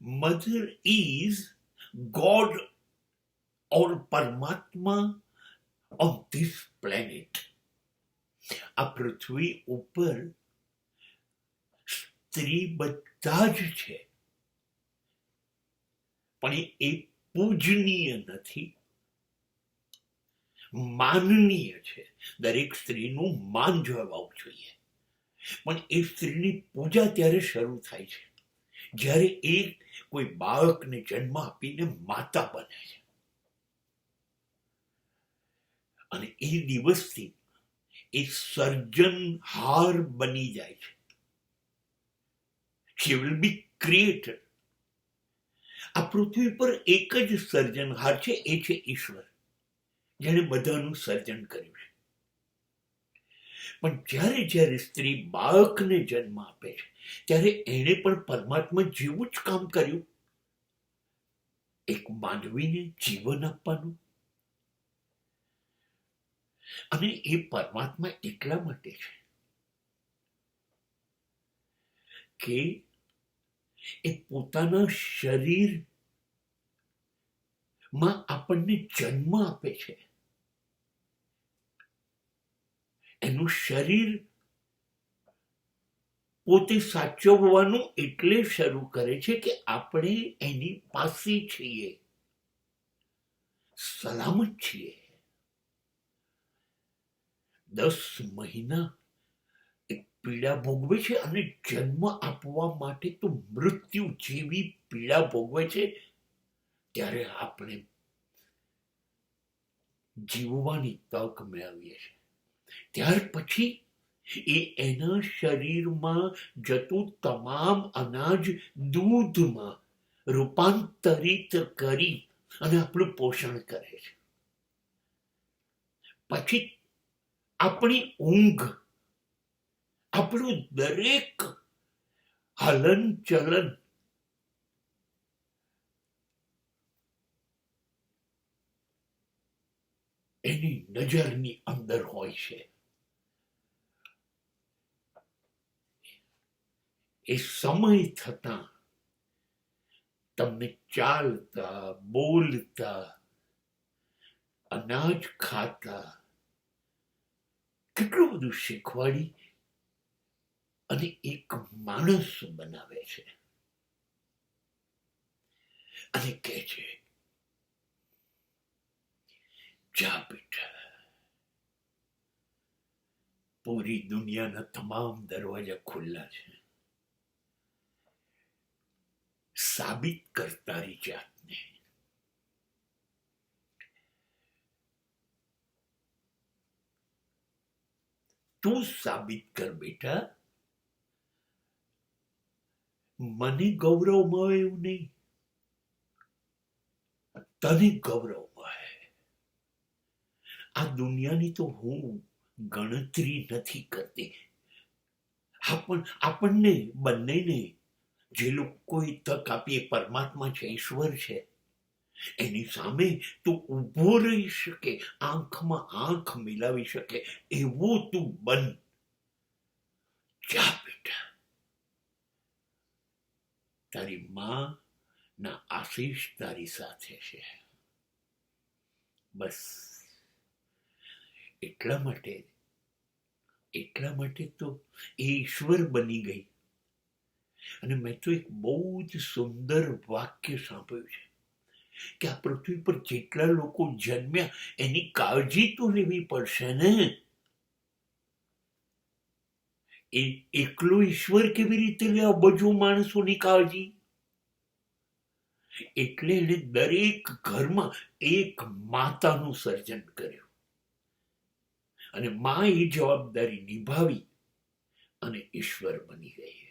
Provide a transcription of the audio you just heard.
Mother is God और परमात्मा on this planet. આ પૃથ્વી ઉપર સ્ત્રી બધા જ છે, પણ એ પૂજનીય નથી, માનનીય છે. દરેક સ્ત્રીનું માન જળવાવું જોઈએ. પણ એ સ્ત્રીની પૂજા ત્યારે શરૂ થાય છે જ્યારે એ કોઈ બાળકને જન્મ આપીને માતા બને છે. અને એ દિવસથી એ સર્જનહાર બની જાય છે. she will be creator. આ પૃથ્વી પર એક જ સર્જનહાર છે, એ છે ઈશ્વર, જેણે બધાનું સર્જન કર્યું છે. પણ જ્યારે જ્યારે સ્ત્રી બાળકને જન્મ આપે છે ત્યારે એણે પણ પરમાત્મા જેવું જ કામ કર્યું, એક માનવીને જીવન આપવાનું. અને એ પરમાત્મા એટલા માટે છે કે એ પોતાના શરીરમાં આપણને જન્મ આપે છે. એનું શરીર પોતે સાચવવાનું એટલે શરૂ કરે છે કે આપણે એની પાસે છીએ, સલામત છીએ. 10 મહિના એક પીડા ભોગવે છે અને જન્મ આપવા માટે તો મૃત્યુ જેવી પીડા ભોગવે છે. ત્યારે આપણે જીવવાની તક મેળવીએ છીએ. ત્યાર પછી એ એના શરીરમાં જતું તમામ અનાજ દૂધમાં રૂપાંતરિત કરી અને આપણું પોષણ કરે છે. પછી આપણી ઊંઘ, આપણું દરેક હલન ચલન એની નજરની અંદર હોય છે. એ સમય થતા તમને ચાલતા, બોલતા, અનાજ ખાતા કેટલું બધું શીખવાડી અને એક માણસ બનાવે છે. અને કહે છે, જા બેટા, પૂરી દુનિયાના તમામ દરવાજા ખુલ્લા છે, સાબિત કર તારી જાતને. તું સાબિત કર બેટા. મને ગૌરવ મળે એવું નહીં, તને ગૌરવ મળે. આ દુનિયાની તો હું ગણતરી નથી કરતી. આપણને બંનેને જે લોકોએ તક આપી, એ પરમાત્મા છે, ઈશ્વર છે. એની સામે તું ઊભો રહી શકે, આંખમાં આંખ મિલાવી શકે એવું તું બન. જા બેટા, તારી માં ના આશીષ તારી સાથે છે. બસ એટલા માટે તો એ ઈશ્વર બની ગઈ. અને મેં તો એક બહુ જ સુંદર વાક્ય સાંભળ્યું છે કે આ પૃથ્વી પર જેટલા લોકો જન્મ્યા એની કાળજી તો લેવી પડશે ને. એ એકલો ઈશ્વર કેવી રીતે લે બધું માણસોની કાળજી? એટલે એને દરેક ઘરમાં એક માતાનું સર્જન કર્યું અને માં એ જવાબદારી નિભાવી અને ઈશ્વર બની ગઈ.